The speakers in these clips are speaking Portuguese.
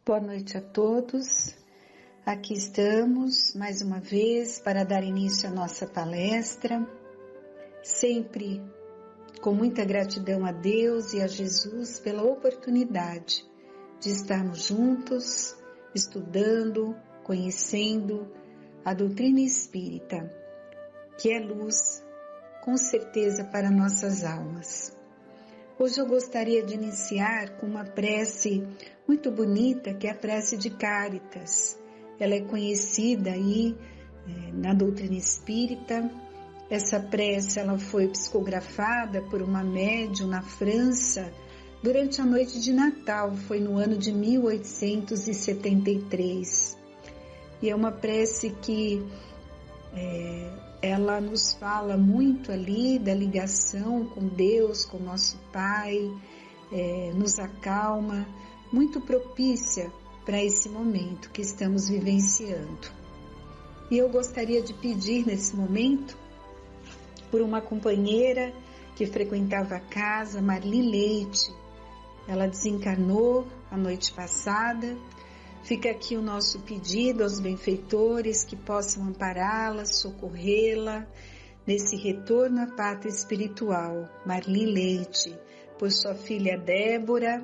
Boa noite a todos. Aqui estamos mais uma vez para dar início à nossa palestra, sempre com muita gratidão a Deus e a Jesus pela oportunidade de estarmos juntos, estudando, conhecendo a doutrina espírita, que é luz, com certeza, para nossas almas. Hoje eu gostaria de iniciar com uma prece muito bonita, que é a prece de Cáritas. Ela é conhecida aí na doutrina espírita. Essa prece ela foi psicografada por uma médium na França durante a noite de Natal, foi no ano de 1873. E é uma prece que ela nos fala muito ali da ligação com Deus, com nosso Pai, nos acalma, muito propícia para esse momento que estamos vivenciando. E eu gostaria de pedir nesse momento por uma companheira que frequentava a casa, Marli Leite. Ela desencarnou a noite passada. Fica aqui o nosso pedido aos benfeitores que possam ampará-la, socorrê-la nesse retorno à pátria espiritual. Marli Leite, por sua filha Débora,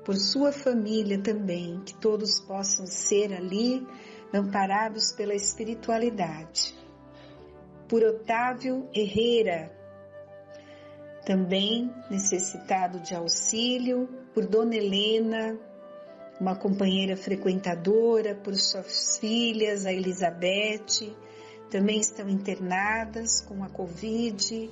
por sua família também, que todos possam ser ali amparados pela espiritualidade. Por Otávio Herrera, também necessitado de auxílio, por Dona Helena, uma companheira frequentadora, por suas filhas, a Elizabeth, também estão internadas com a Covid,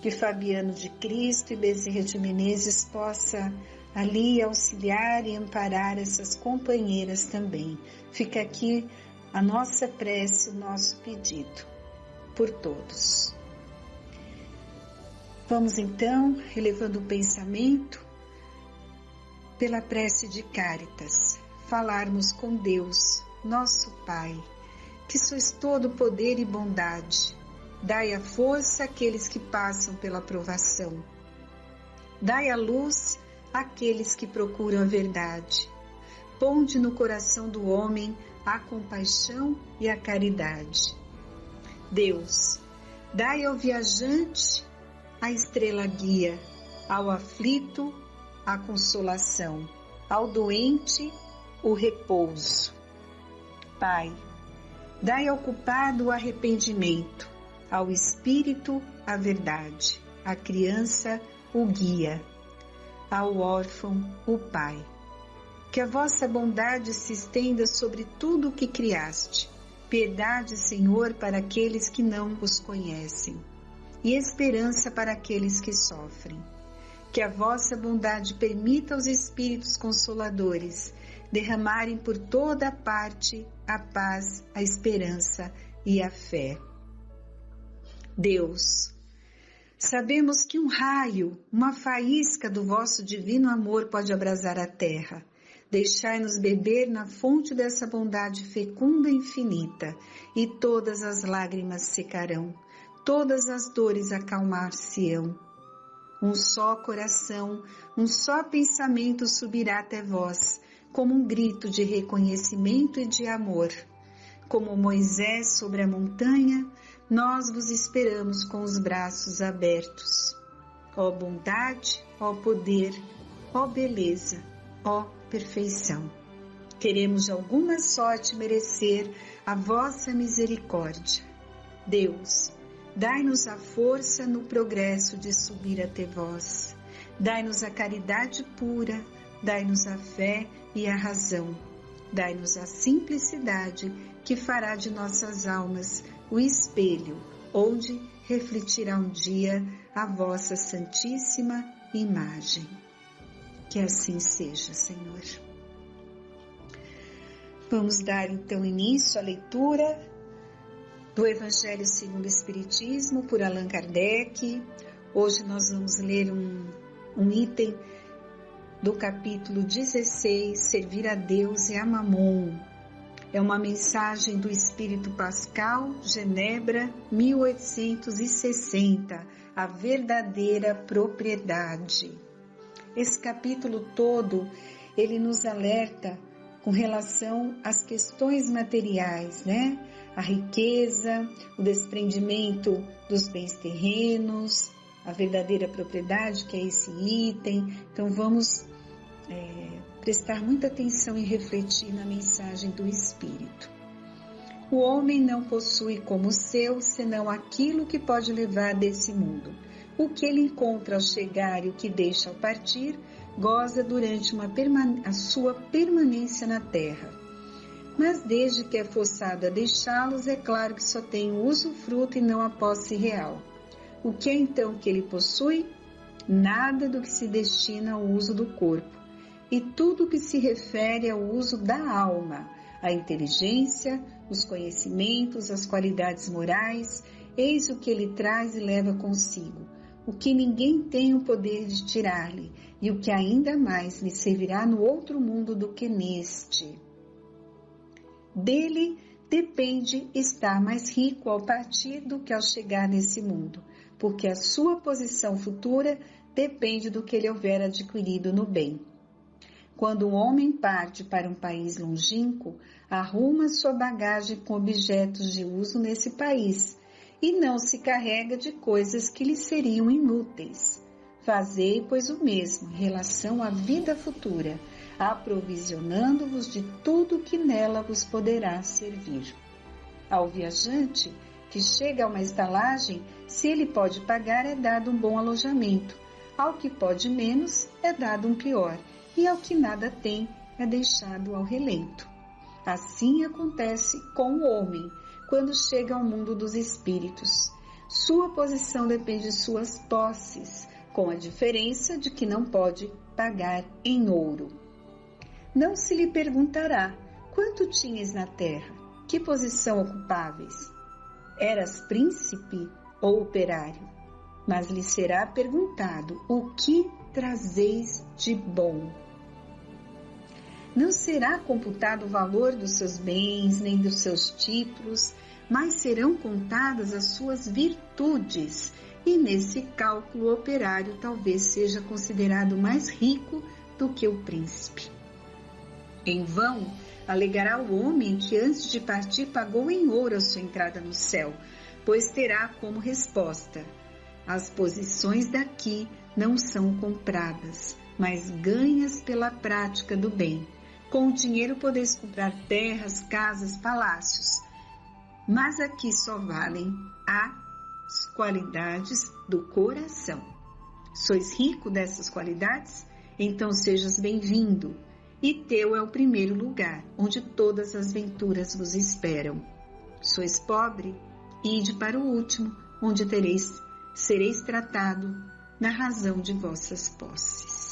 que Fabiano de Cristo e Bezerra de Menezes possa ali auxiliar e amparar essas companheiras também. Fica aqui a nossa prece, o nosso pedido por todos. Vamos então, elevando o pensamento, pela prece de Cáritas, falarmos com Deus, nosso Pai, que sois todo poder e bondade. Dai a força àqueles que passam pela provação. Dai a luz àqueles que procuram a verdade. Ponde no coração do homem a compaixão e a caridade. Deus, dai ao viajante a estrela guia, ao aflito a consolação, ao doente o repouso. Pai, dai ao culpado o arrependimento, ao espírito a verdade, à criança o guia, ao órfão o Pai. Que a vossa bondade se estenda sobre tudo o que criaste. Piedade, Senhor, para aqueles que não os conhecem, e esperança para aqueles que sofrem. Que a vossa bondade permita aos Espíritos Consoladores derramarem por toda a parte a paz, a esperança e a fé. Deus, sabemos que um raio, uma faísca do vosso divino amor pode abrasar a terra. Deixai-nos beber na fonte dessa bondade fecunda e infinita, e todas as lágrimas secarão, todas as dores acalmar-se-ão. Um só coração, um só pensamento subirá até vós, como um grito de reconhecimento e de amor. Como Moisés sobre a montanha, nós vos esperamos com os braços abertos. Ó bondade, ó poder, ó beleza, ó perfeição. Queremos de alguma sorte merecer a vossa misericórdia. Deus, dai-nos a força no progresso de subir até vós. Dai-nos a caridade pura, dai-nos a fé e a razão. Dai-nos a simplicidade que fará de nossas almas o espelho, onde refletirá um dia a vossa santíssima imagem. Que assim seja, Senhor. Vamos dar então início à leitura do Evangelho segundo o Espiritismo, por Allan Kardec. Hoje nós vamos ler um item do capítulo 16, Servir a Deus e a Mamon. É uma mensagem do Espírito Pascal, Genebra, 1860, a verdadeira propriedade. Esse capítulo todo, ele nos alerta com relação às questões materiais, né? A riqueza, o desprendimento dos bens terrenos, a verdadeira propriedade, que é esse item. Então vamos prestar muita atenção e refletir na mensagem do Espírito. O homem não possui como seu senão aquilo que pode levar desse mundo. O que ele encontra ao chegar e o que deixa ao partir, goza durante a sua permanência na terra. Mas desde que é forçado a deixá-los, é claro que só tem o usufruto e não a posse real. O que é então que ele possui? Nada do que se destina ao uso do corpo, e tudo que se refere ao uso da alma, a inteligência, os conhecimentos, as qualidades morais, eis o que ele traz e leva consigo, o que ninguém tem o poder de tirar-lhe, e o que ainda mais lhe servirá no outro mundo do que neste. Dele depende estar mais rico ao partir do que ao chegar nesse mundo, porque a sua posição futura depende do que ele houver adquirido no bem. Quando um homem parte para um país longínquo, arruma sua bagagem com objetos de uso nesse país e não se carrega de coisas que lhe seriam inúteis. Fazei, pois, o mesmo em relação à vida futura, aprovisionando-vos de tudo que nela vos poderá servir. Ao viajante que chega a uma estalagem, se ele pode pagar, é dado um bom alojamento. Ao que pode menos, é dado um pior. E ao que nada tem, é deixado ao relento. Assim acontece com o homem, quando chega ao mundo dos espíritos. Sua posição depende de suas posses, com a diferença de que não pode pagar em ouro. Não se lhe perguntará, quanto tinhas na terra? Que posição ocupáveis? Eras príncipe ou operário? Mas lhe será perguntado, o que trazeis de bom? Não será computado o valor dos seus bens, nem dos seus títulos, mas serão contadas as suas virtudes, e nesse cálculo o operário talvez seja considerado mais rico do que o príncipe. Em vão alegará o homem que antes de partir pagou em ouro a sua entrada no céu, pois terá como resposta: as posições daqui não são compradas, mas ganhas pela prática do bem. Com o dinheiro podeis comprar terras, casas, palácios, mas aqui só valem as qualidades do coração. Sois rico dessas qualidades? Então sejas bem-vindo, e teu é o primeiro lugar, onde todas as venturas vos esperam. Sois pobre? Ide para o último, onde sereis tratado na razão de vossas posses.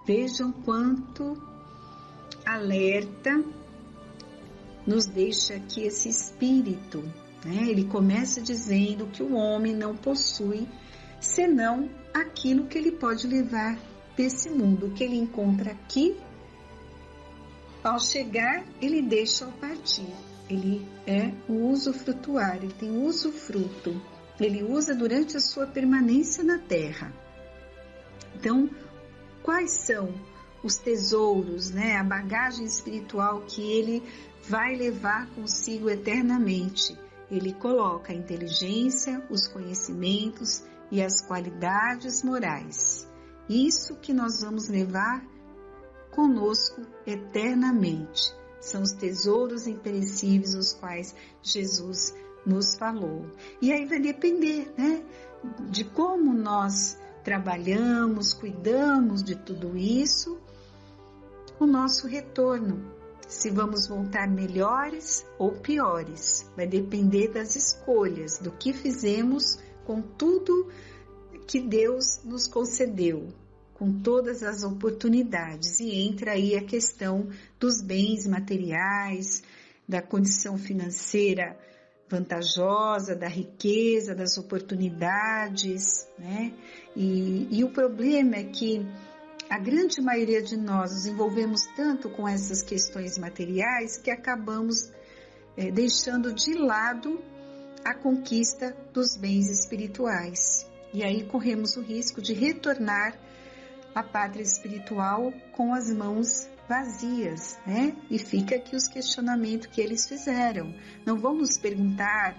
Vejam quanto alerta nos deixa aqui esse espírito, né? Ele começa dizendo que o homem não possui senão aquilo que ele pode levar desse mundo, que ele encontra aqui. Ao chegar, ele deixa ao partir. Ele é o usufrutuário, ele tem usufruto. Ele usa durante a sua permanência na terra. Então, quais são os tesouros, né? A bagagem espiritual que ele vai levar consigo eternamente? Ele coloca a inteligência, os conhecimentos e as qualidades morais. Isso que nós vamos levar conosco eternamente. São os tesouros imperecíveis os quais Jesus nos falou. E aí vai depender, né, de como nós trabalhamos, cuidamos de tudo isso, o nosso retorno. Se vamos voltar melhores ou piores, vai depender das escolhas, do que fizemos com tudo que Deus nos concedeu, com todas as oportunidades. E entra aí a questão dos bens materiais, da condição financeira vantajosa, da riqueza, das oportunidades, né? E o problema é que a grande maioria de nós nos envolvemos tanto com essas questões materiais que acabamos deixando de lado a conquista dos bens espirituais. E aí corremos o risco de retornar à pátria espiritual com as mãos vazias, né? E fica aqui os questionamentos que eles fizeram. Não vão nos perguntar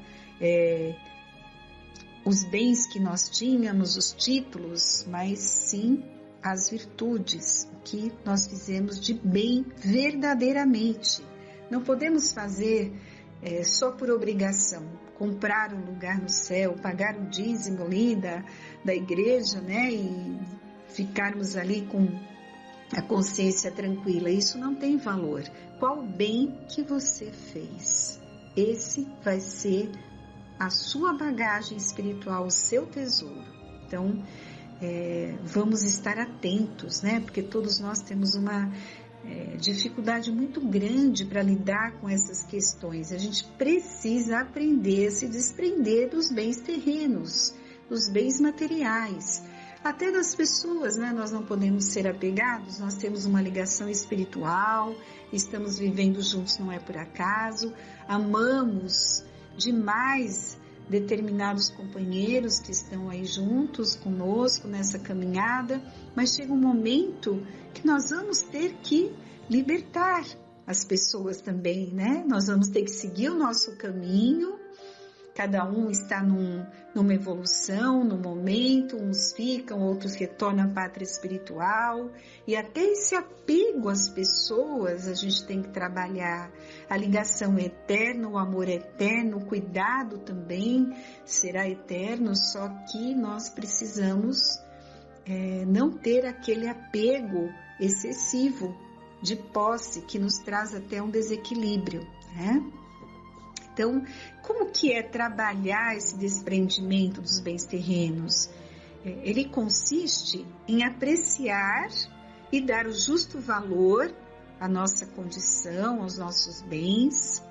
os bens que nós tínhamos, os títulos, mas sim as virtudes, o que nós fizemos de bem verdadeiramente. Não podemos fazer só por obrigação, comprar um lugar no céu, pagar o dízimo ali da igreja, né? E ficarmos ali com a consciência tranquila. Isso não tem valor. Qual bem que você fez? Esse vai ser a sua bagagem espiritual, o seu tesouro. Então, vamos estar atentos, né? Porque todos nós temos uma dificuldade muito grande para lidar com essas questões. A gente precisa aprender a se desprender dos bens terrenos, dos bens materiais, até das pessoas, né? Nós não podemos ser apegados, nós temos uma ligação espiritual, estamos vivendo juntos, não é por acaso, amamos demais determinados companheiros que estão aí juntos conosco nessa caminhada, mas chega um momento que nós vamos ter que libertar as pessoas também, né? Nós vamos ter que seguir o nosso caminho, cada um está numa evolução, num momento, uns ficam, outros retornam à pátria espiritual, e até esse apego às pessoas a gente tem que trabalhar, a ligação é eterna, o amor é eterno, o cuidado também será eterno, só que nós precisamos não ter aquele apego excessivo de posse que nos traz até um desequilíbrio, né? Então, como que é trabalhar esse desprendimento dos bens terrenos? Ele consiste em apreciar e dar o justo valor à nossa condição, aos nossos bens,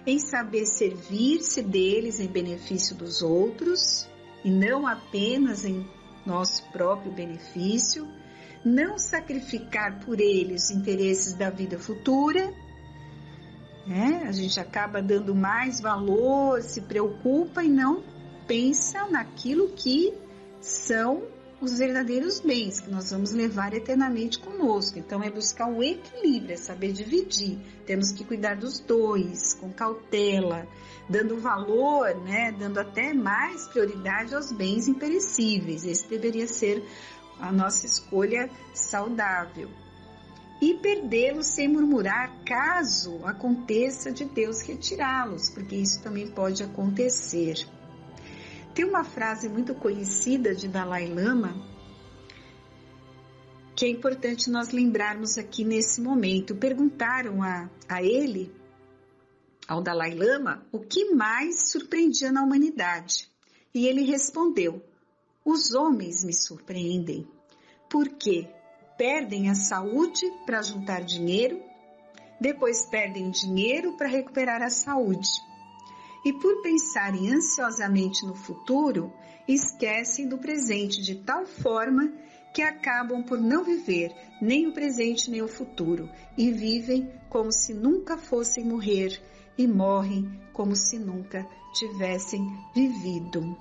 em saber servir-se deles em benefício dos outros e não apenas em nosso próprio benefício, não sacrificar por eles os interesses da vida futura. A gente acaba dando mais valor, se preocupa e não pensa naquilo que são os verdadeiros bens que nós vamos levar eternamente conosco. Então é buscar o equilíbrio, é saber dividir. Temos que cuidar dos dois, com cautela, dando valor, né? Dando até mais prioridade aos bens imperecíveis. Esse deveria ser a nossa escolha saudável. E perdê-los sem murmurar, caso aconteça de Deus retirá-los, porque isso também pode acontecer. Tem uma frase muito conhecida de Dalai Lama, que é importante nós lembrarmos aqui nesse momento. Perguntaram a ele, ao Dalai Lama, o que mais surpreendia na humanidade. E ele respondeu: os homens me surpreendem. Por quê? Perdem a saúde para juntar dinheiro, depois perdem o dinheiro para recuperar a saúde. E por pensarem ansiosamente no futuro, esquecem do presente de tal forma que acabam por não viver nem o presente nem o futuro e vivem como se nunca fossem morrer e morrem como se nunca tivessem vivido.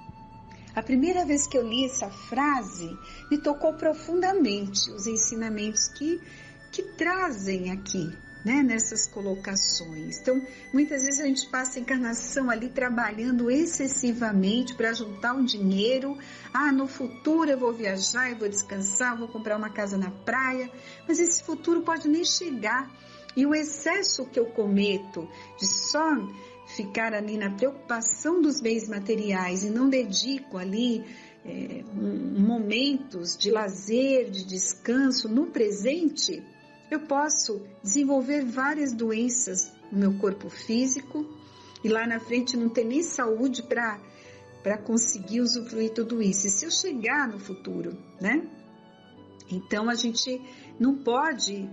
A primeira vez que eu li essa frase, me tocou profundamente os ensinamentos que trazem aqui, né, nessas colocações. Então, muitas vezes a gente passa a encarnação ali trabalhando excessivamente para juntar um dinheiro. No futuro eu vou viajar, eu vou descansar, vou comprar uma casa na praia, mas esse futuro pode nem chegar. E o excesso que eu cometo de só ficar ali na preocupação dos bens materiais e não dedico ali momentos de lazer, de descanso no presente, eu posso desenvolver várias doenças no meu corpo físico e lá na frente não ter nem saúde para conseguir usufruir tudo isso. E se eu chegar no futuro, né? Então a gente não pode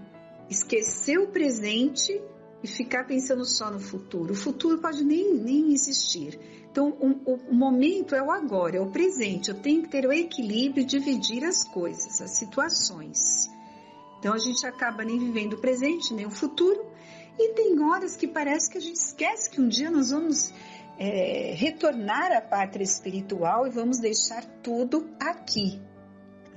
esquecer o presente e ficar pensando só no futuro. O futuro pode nem existir. Então, o momento é o agora, é o presente. Eu tenho que ter o equilíbrio e dividir as coisas, as situações. Então, a gente acaba nem vivendo o presente, nem o futuro. E tem horas que parece que a gente esquece que um dia nós vamos retornar à pátria espiritual e vamos deixar tudo aqui.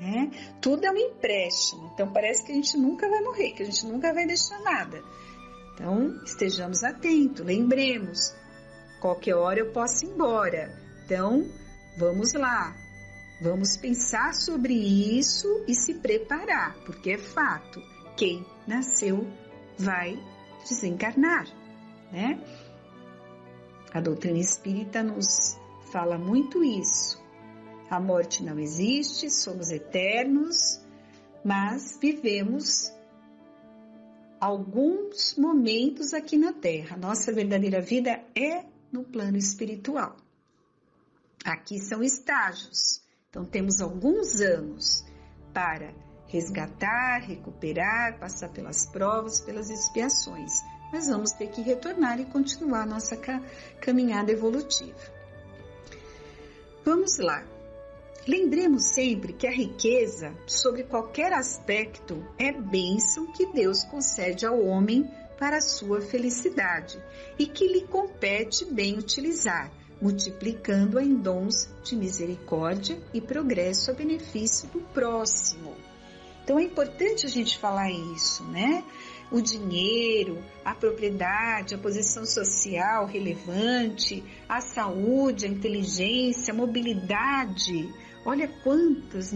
né? Tudo é um empréstimo, então parece que a gente nunca vai morrer, que a gente nunca vai deixar nada. Então, estejamos atentos, lembremos, qualquer hora eu posso ir embora. Então, vamos lá, vamos pensar sobre isso e se preparar, porque é fato, quem nasceu vai desencarnar, né? A doutrina espírita nos fala muito isso. A morte não existe, somos eternos, mas vivemos alguns momentos aqui na Terra. Nossa verdadeira vida é no plano espiritual. Aqui são estágios, então temos alguns anos para resgatar, recuperar, passar pelas provas, pelas expiações, mas vamos ter que retornar e continuar a nossa caminhada evolutiva. Vamos lá. Lembremos sempre que a riqueza, sobre qualquer aspecto, é bênção que Deus concede ao homem para a sua felicidade e que lhe compete bem utilizar, multiplicando-a em dons de misericórdia e progresso a benefício do próximo. Então é importante a gente falar isso, né? O dinheiro, a propriedade, a posição social relevante, a saúde, a inteligência, a mobilidade. Olha quantas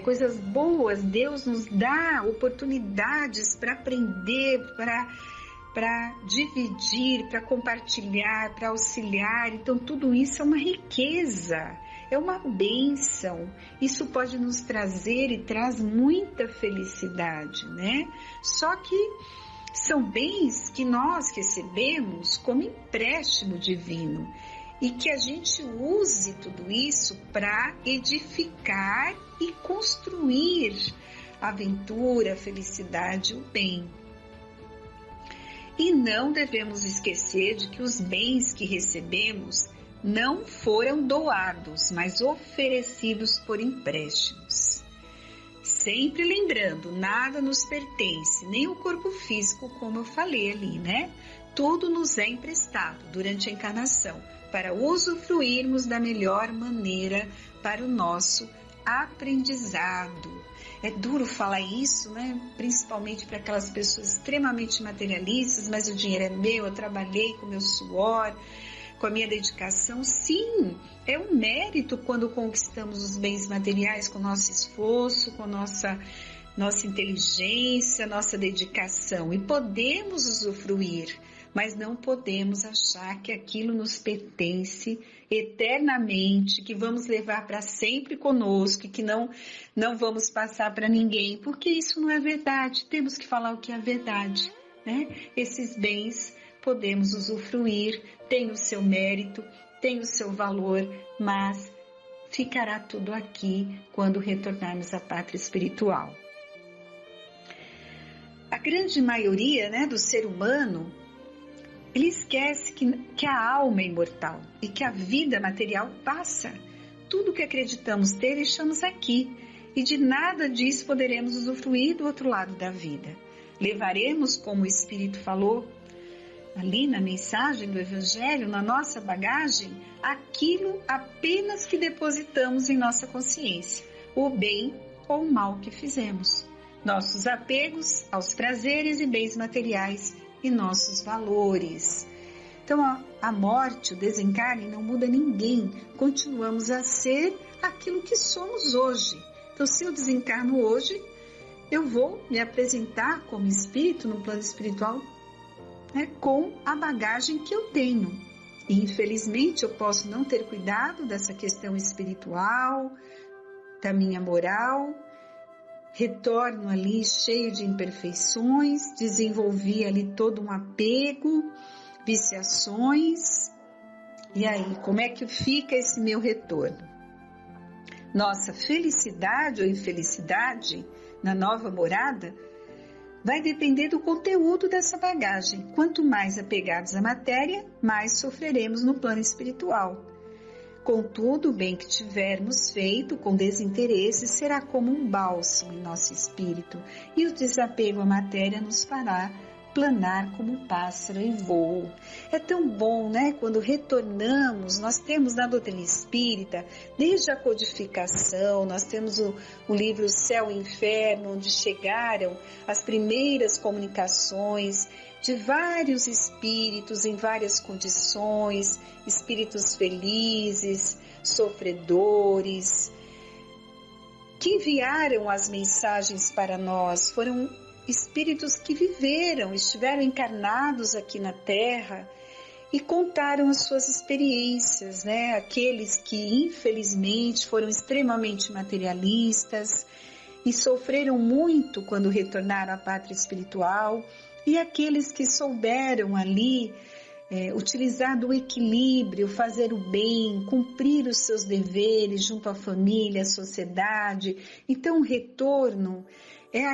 coisas boas Deus nos dá, oportunidades para aprender, para dividir, para compartilhar, para auxiliar. Então tudo isso é uma riqueza, é uma bênção. Isso pode nos trazer e traz muita felicidade, né? Só que são bens que nós recebemos como empréstimo divino e que a gente use tudo isso para edificar e construir a aventura, a felicidade, o bem. E não devemos esquecer de que os bens que recebemos não foram doados, mas oferecidos por empréstimos. Sempre lembrando, nada nos pertence, nem o corpo físico, como eu falei ali, né? Tudo nos é emprestado durante a encarnação, para usufruirmos da melhor maneira para o nosso aprendizado. É duro falar isso, né? Principalmente para aquelas pessoas extremamente materialistas, mas o dinheiro é meu, eu trabalhei com o meu suor, com a minha dedicação. Sim, é um mérito quando conquistamos os bens materiais com nosso esforço, com nossa inteligência, nossa dedicação, e podemos usufruir, mas não podemos achar que aquilo nos pertence eternamente, que vamos levar para sempre conosco e que não vamos passar para ninguém, porque isso não é verdade. Temos que falar o que é verdade, né? Esses bens podemos usufruir, tem o seu mérito, tem o seu valor, mas ficará tudo aqui quando retornarmos à pátria espiritual. A grande maioria, né, do ser humano, ele esquece que a alma é imortal e que a vida material passa. Tudo que acreditamos ter, deixamos aqui, e de nada disso poderemos usufruir do outro lado da vida. Levaremos, como o Espírito falou ali na mensagem do Evangelho, na nossa bagagem, aquilo apenas que depositamos em nossa consciência, o bem ou o mal que fizemos, nossos apegos aos prazeres e bens materiais e nossos valores. Então a morte, o desencarne não muda ninguém, continuamos a ser aquilo que somos hoje. Então se eu desencarno hoje, eu vou me apresentar como espírito no plano espiritual, né, com a bagagem que eu tenho. E infelizmente eu posso não ter cuidado dessa questão espiritual, da minha moral, retorno ali cheio de imperfeições, desenvolvi ali todo um apego, viciações. E aí, como é que fica esse meu retorno? Nossa felicidade ou infelicidade na nova morada vai depender do conteúdo dessa bagagem. Quanto mais apegados à matéria, mais sofreremos no plano espiritual. Contudo, o bem que tivermos feito com desinteresse será como um bálsamo em nosso espírito, e o desapego à matéria nos fará planar como um pássaro em voo. É tão bom, né? Quando retornamos, nós temos na doutrina espírita, desde a codificação, nós temos o livro Céu e Inferno, onde chegaram as primeiras comunicações de vários espíritos em várias condições, espíritos felizes, sofredores, que enviaram as mensagens para nós. Foram espíritos que viveram, estiveram encarnados aqui na Terra e contaram as suas experiências, né? Aqueles que infelizmente foram extremamente materialistas e sofreram muito quando retornaram à pátria espiritual, e aqueles que souberam ali utilizar do equilíbrio, fazer o bem, cumprir os seus deveres junto à família, à sociedade. Então o retorno é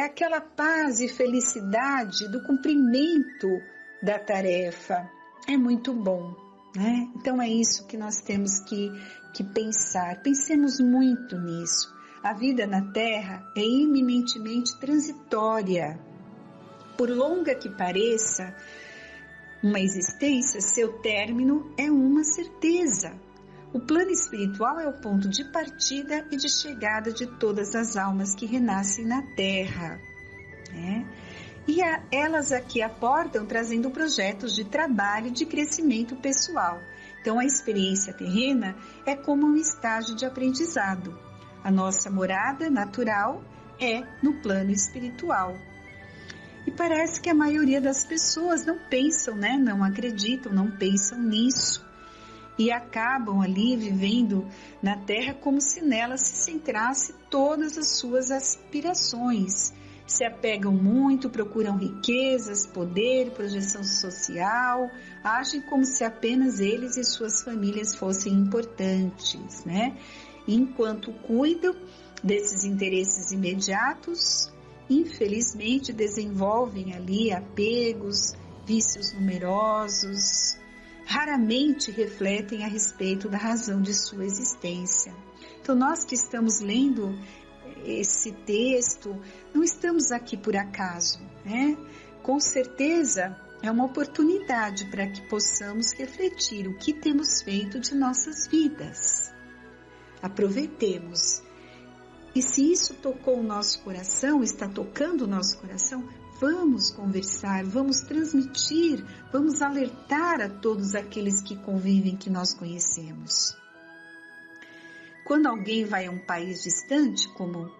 aquela paz e felicidade do cumprimento da tarefa. É muito bom, né? Então é isso que nós temos que pensar. Pensemos muito nisso. A vida na Terra é eminentemente transitória. Por longa que pareça uma existência, seu término é uma certeza. O plano espiritual é o ponto de partida e de chegada de todas as almas que renascem na Terra, né? E elas aqui aportam trazendo projetos de trabalho e de crescimento pessoal. Então a experiência terrena é como um estágio de aprendizado. A nossa morada natural é no plano espiritual. E parece que a maioria das pessoas não pensam, né? Não acreditam, não pensam nisso. E acabam ali vivendo na Terra como se nela se centrasse todas as suas aspirações. Se apegam muito, procuram riquezas, poder, projeção social, agem como se apenas eles e suas famílias fossem importantes, né? Enquanto cuidam desses interesses imediatos, infelizmente desenvolvem ali apegos, vícios numerosos, raramente refletem a respeito da razão de sua existência. Então nós que estamos lendo esse texto, não estamos aqui por acaso, né? Com certeza é uma oportunidade para que possamos refletir o que temos feito de nossas vidas. Aproveitemos. E se isso tocou o nosso coração, está tocando o nosso coração, vamos conversar, vamos transmitir, vamos alertar a todos aqueles que convivem, que nós conhecemos. Quando alguém vai a um país distante, como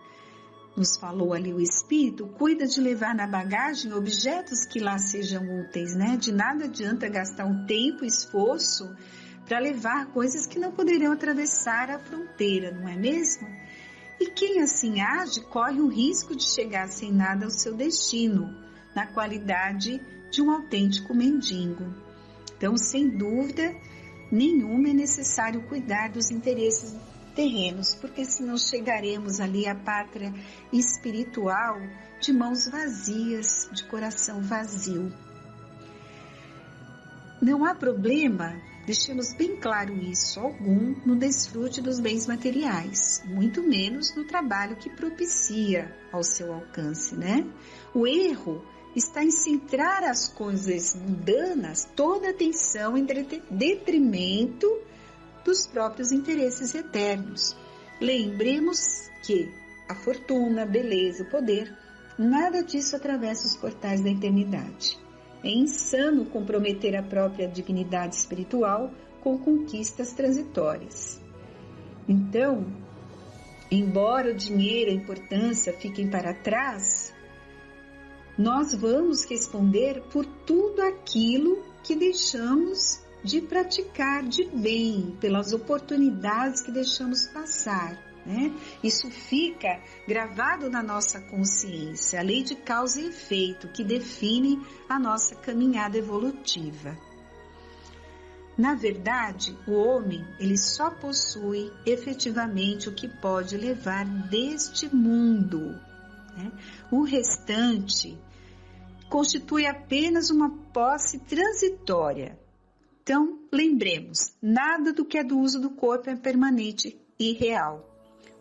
nos falou ali o Espírito, cuida de levar na bagagem objetos que lá sejam úteis, né? De nada adianta gastar um tempo e esforço para levar coisas que não poderiam atravessar a fronteira, não é mesmo? E quem assim age corre o risco de chegar sem nada ao seu destino, na qualidade de um autêntico mendigo. Então, sem dúvida nenhuma, é necessário cuidar dos interesses terrenos, porque senão chegaremos ali à pátria espiritual de mãos vazias, de coração vazio. Não há problema, deixemos bem claro isso, algum no desfrute dos bens materiais, muito menos no trabalho que propicia ao seu alcance, né? O erro está em centrar as coisas mundanas, toda a atenção em detrimento dos próprios interesses eternos. Lembremos que a fortuna, a beleza, o poder, nada disso atravessa os portais da eternidade. É insano comprometer a própria dignidade espiritual com conquistas transitórias. Então, embora o dinheiro e a importância fiquem para trás, nós vamos responder por tudo aquilo que deixamos de praticar de bem, pelas oportunidades que deixamos passar, né? Isso fica gravado na nossa consciência, a lei de causa e efeito que define a nossa caminhada evolutiva. Na verdade, o homem, ele só possui efetivamente o que pode levar deste mundo, né? O restante constitui apenas uma posse transitória. Então, lembremos, nada do que é do uso do corpo é permanente e real.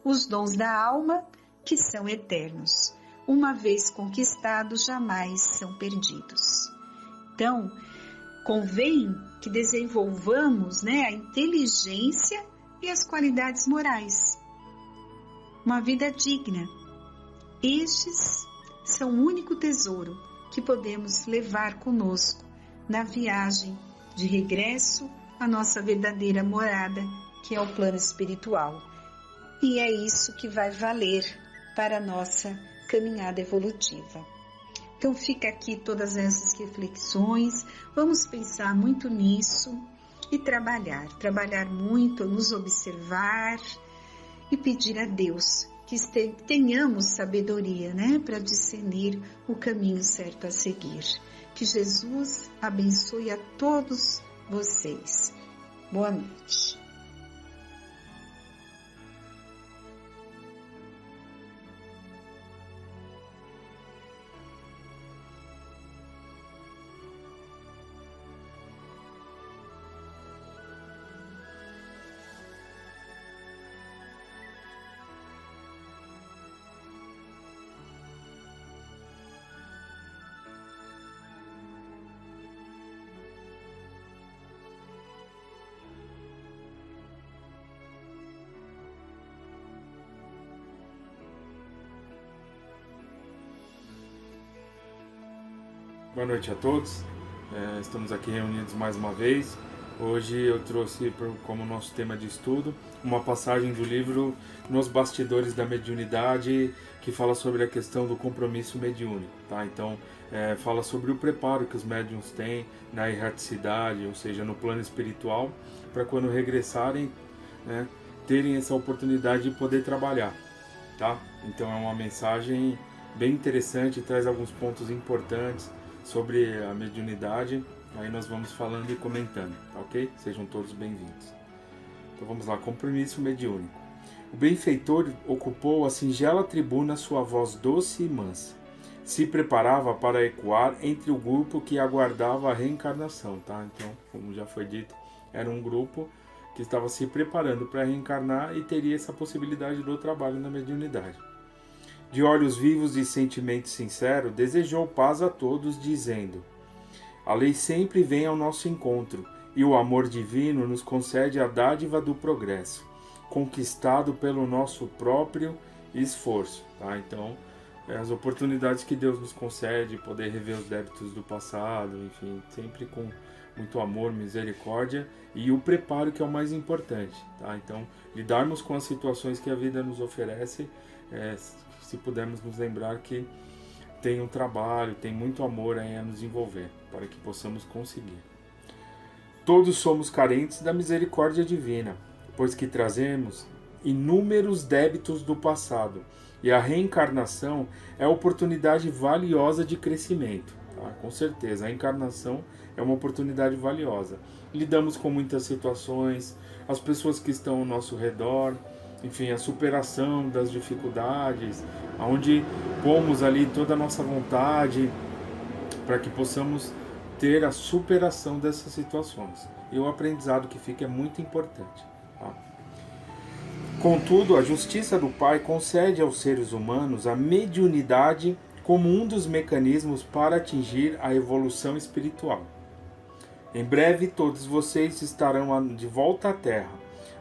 Os dons da alma, que são eternos. uma vez conquistados, jamais são perdidos. Então, convém que desenvolvamos, a inteligência e as qualidades morais. Uma vida digna. Estes são o único tesouro que podemos levar conosco na viagem de regresso à nossa verdadeira morada, que é o plano espiritual. E é isso que vai valer para a nossa caminhada evolutiva. Então fica aqui todas essas reflexões, vamos pensar muito nisso e trabalhar muito, nos observar e pedir a Deus que tenhamos sabedoria, para discernir o caminho certo a seguir. Que Jesus abençoe a todos vocês. Boa noite. Boa noite a todos, estamos aqui reunidos mais uma vez. Hoje eu trouxe como nosso tema de estudo uma passagem do livro Nos Bastidores da Mediunidade, que fala sobre a questão do compromisso mediúnico. Tá? Então, fala sobre o preparo que os médiuns têm na erraticidade, ou seja, no plano espiritual, para quando regressarem, terem essa oportunidade de poder trabalhar. Tá? Então é uma mensagem bem interessante, traz alguns pontos importantes sobre a mediunidade, aí nós vamos falando e comentando, tá ok? Sejam todos bem-vindos. Então vamos lá, compromisso mediúnico. O benfeitor ocupou a singela tribuna, sua voz doce e mansa. Se preparava para ecoar entre o grupo que aguardava a reencarnação, tá? Então, como já foi dito, era um grupo que estava se preparando para reencarnar e teria essa possibilidade do trabalho na mediunidade. De olhos vivos e sentimento sincero, desejou paz a todos, dizendo: a lei sempre vem ao nosso encontro, e o amor divino nos concede a dádiva do progresso, conquistado pelo nosso próprio esforço. Tá? Então, as oportunidades que Deus nos concede, poder rever os débitos do passado, enfim, sempre com muito amor, misericórdia e o preparo, que é o mais importante. Tá? Então, lidarmos com as situações que a vida nos oferece, se pudermos nos lembrar que tem um trabalho, tem muito amor aí a nos envolver, para que possamos conseguir. Todos somos carentes da misericórdia divina, pois que trazemos inúmeros débitos do passado, e a reencarnação é a oportunidade valiosa de crescimento. Tá? Com certeza, a encarnação é uma oportunidade valiosa. Lidamos com muitas situações, as pessoas que estão ao nosso redor, enfim, a superação das dificuldades, onde pomos ali toda a nossa vontade para que possamos ter a superação dessas situações. E o aprendizado que fica é muito importante. Tá? Contudo, a justiça do Pai concede aos seres humanos a mediunidade como um dos mecanismos para atingir a evolução espiritual. Em breve, todos vocês estarão de volta à Terra,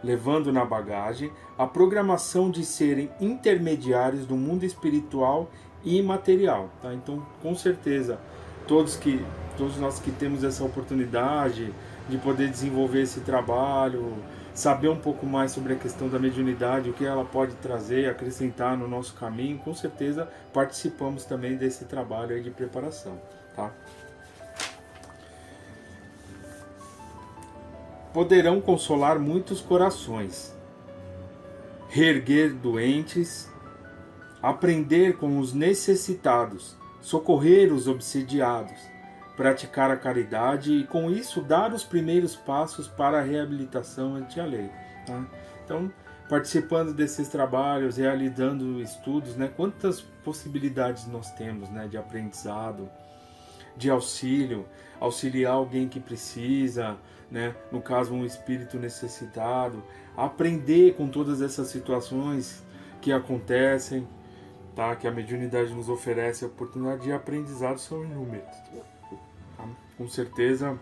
levando na bagagem a programação de serem intermediários do mundo espiritual e imaterial. Tá? Então, com certeza, todos nós que temos essa oportunidade de poder desenvolver esse trabalho, saber um pouco mais sobre a questão da mediunidade, o que ela pode trazer, acrescentar no nosso caminho, com certeza participamos também desse trabalho aí de preparação. Tá? Poderão consolar muitos corações, reerguer doentes, aprender com os necessitados, socorrer os obsidiados, praticar a caridade e com isso dar os primeiros passos para a reabilitação ante a lei. Tá? Então, participando desses trabalhos, realizando estudos, quantas possibilidades nós temos de aprendizado, de auxiliar alguém que precisa, no caso um espírito necessitado, aprender com todas essas situações que acontecem, tá, que a mediunidade nos oferece, a oportunidade de aprendizado são inúmeras. Tá? Com certeza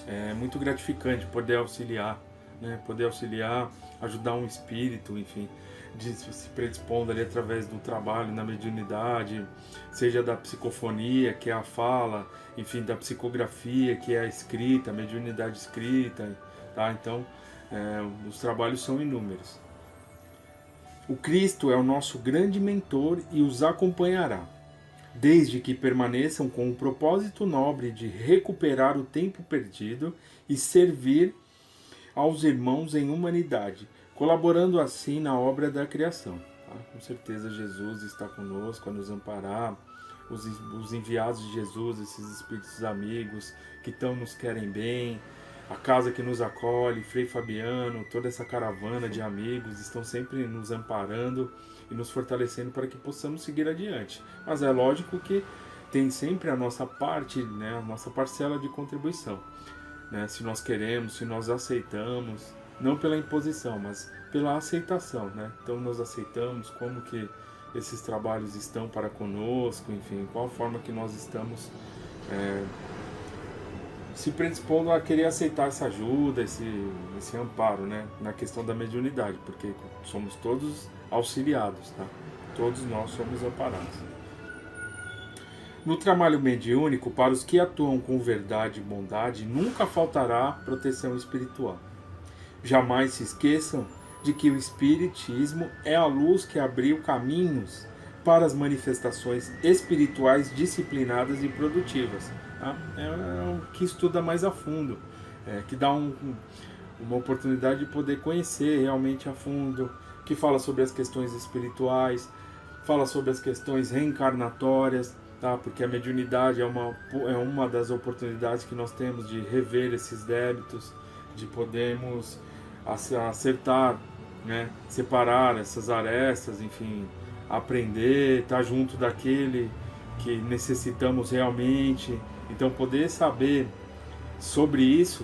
é muito gratificante poder auxiliar, né? Poder auxiliar, ajudar um espírito, enfim, de se predispondo ali através do trabalho na mediunidade, seja da psicofonia, que é a fala, enfim, da psicografia, que é a escrita, a mediunidade escrita, tá? Então, os trabalhos são inúmeros. O Cristo é o nosso grande mentor e os acompanhará, desde que permaneçam com o propósito nobre de recuperar o tempo perdido e servir aos irmãos em humanidade, colaborando assim na obra da criação. Tá? Com certeza Jesus está conosco a nos amparar, os enviados de Jesus, esses espíritos amigos que nos querem bem, a casa que nos acolhe, Frei Fabiano, toda essa caravana de amigos estão sempre nos amparando e nos fortalecendo para que possamos seguir adiante. Mas é lógico que tem sempre a nossa parte, né, a nossa parcela de contribuição. Né, se nós queremos, se nós aceitamos, não pela imposição, mas pela aceitação, né? Então nós aceitamos como que esses trabalhos estão para conosco, enfim, qual forma que nós estamos se predispondo a querer aceitar essa ajuda, esse amparo, né? Na questão da mediunidade, porque somos todos auxiliados, tá? Todos nós somos amparados. No trabalho mediúnico, para os que atuam com verdade e bondade, nunca faltará proteção espiritual. Jamais se esqueçam de que o Espiritismo é a luz que abriu caminhos para as manifestações espirituais disciplinadas e produtivas. Tá? É o que estuda mais a fundo, que dá uma oportunidade de poder conhecer realmente a fundo, que fala sobre as questões espirituais, fala sobre as questões reencarnatórias, tá? Porque a mediunidade é uma das oportunidades que nós temos de rever esses débitos, de podermos acertar, né? Separar essas arestas, enfim, aprender, estar junto daquele que necessitamos realmente. Então poder saber sobre isso,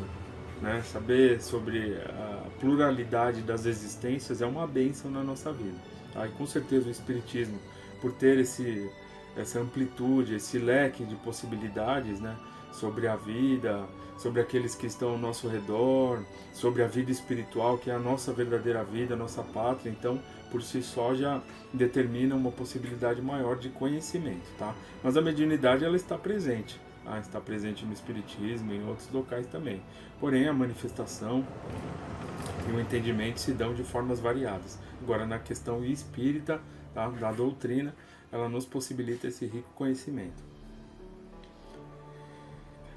né? Saber sobre a pluralidade das existências é uma bênção na nossa vida. Tá? E com certeza o Espiritismo, por ter essa amplitude, esse leque de possibilidades, né? Sobre a vida, sobre aqueles que estão ao nosso redor, sobre a vida espiritual, que é a nossa verdadeira vida, a nossa pátria. Então, por si só, já determina uma possibilidade maior de conhecimento. Tá? Mas a mediunidade ela está presente. Tá? Está presente no Espiritismo e em outros locais também. Porém, a manifestação e o entendimento se dão de formas variadas. Agora, na questão espírita, tá? Da doutrina, ela nos possibilita esse rico conhecimento.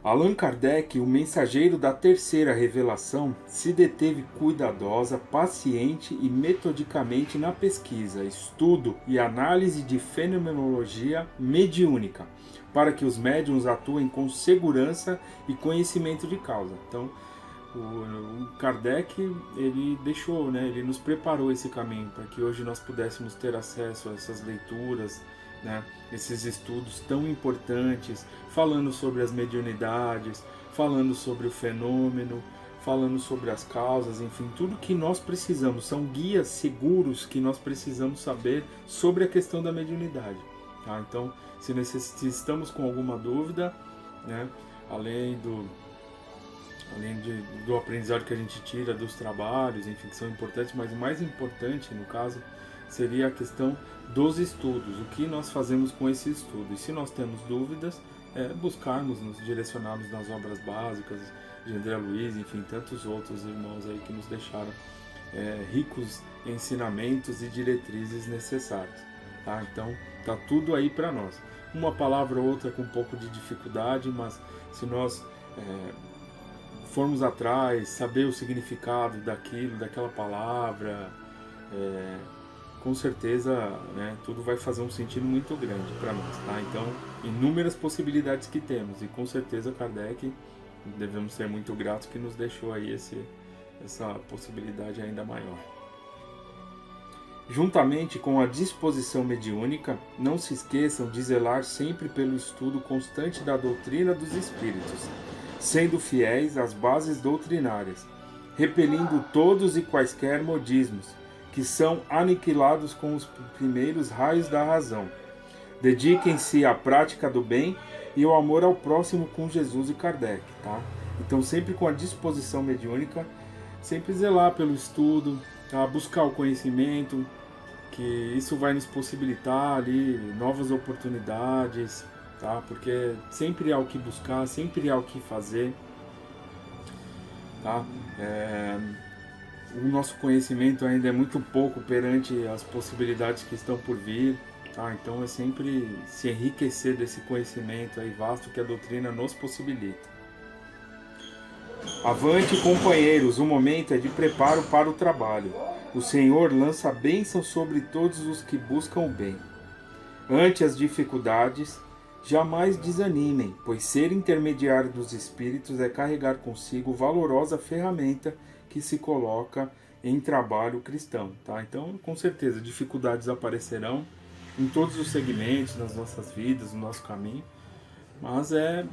Allan Kardec, o mensageiro da terceira revelação, se deteve cuidadosa, paciente e metodicamente na pesquisa, estudo e análise de fenomenologia mediúnica, para que os médiuns atuem com segurança e conhecimento de causa. Então, o Kardec, ele deixou, né, ele nos preparou esse caminho para que hoje nós pudéssemos ter acesso a essas leituras, né, esses estudos tão importantes, falando sobre as mediunidades, falando sobre o fenômeno, falando sobre as causas, enfim, tudo que nós precisamos, são guias seguros que nós precisamos saber sobre a questão da mediunidade. Tá? Então, se estamos com alguma dúvida, né, além do aprendizado que a gente tira dos trabalhos, enfim, que são importantes, mas o mais importante, no caso, seria a questão dos estudos, o que nós fazemos com esse estudo. E se nós temos dúvidas, buscarmos nos direcionarmos nas obras básicas de André Luiz, enfim, tantos outros irmãos aí que nos deixaram ricos ensinamentos e diretrizes necessários. Tá? Então, tá tudo aí para nós. Uma palavra ou outra com um pouco de dificuldade, mas se nós formos atrás, saber o significado daquela palavra, com certeza, né, tudo vai fazer um sentido muito grande para nós, tá? Então, inúmeras possibilidades que temos, e com certeza Kardec, devemos ser muito gratos que nos deixou aí essa possibilidade ainda maior. Juntamente com a disposição mediúnica, não se esqueçam de zelar sempre pelo estudo constante da doutrina dos espíritos, sendo fiéis às bases doutrinárias, repelindo todos e quaisquer modismos que são aniquilados com os primeiros raios da razão. Dediquem-se à prática do bem e ao amor ao próximo com Jesus e Kardec, tá? Então, sempre com a disposição mediúnica, sempre zelar pelo estudo, tá? Buscar o conhecimento, que isso vai nos possibilitar ali novas oportunidades, tá? Porque sempre há o que buscar, sempre há o que fazer, tá? O nosso conhecimento ainda é muito pouco perante as possibilidades que estão por vir, tá? Então é sempre se enriquecer desse conhecimento aí vasto que a doutrina nos possibilita. Avante, companheiros, o momento é de preparo para o trabalho. O Senhor lança bênção sobre todos os que buscam o bem. Ante as dificuldades, jamais desanimem, pois ser intermediário dos espíritos é carregar consigo valorosa ferramenta que se coloca em trabalho cristão, tá? Então, com certeza, dificuldades aparecerão em todos os segmentos, nas nossas vidas, no nosso caminho, mas é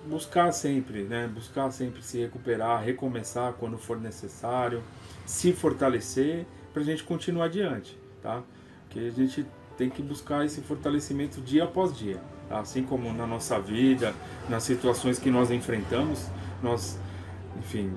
buscar sempre, né? Buscar sempre se recuperar, recomeçar quando for necessário, se fortalecer para a gente continuar adiante, tá? Porque a gente tem que buscar esse fortalecimento dia após dia, tá? Assim como na nossa vida, nas situações que nós enfrentamos, nós, enfim,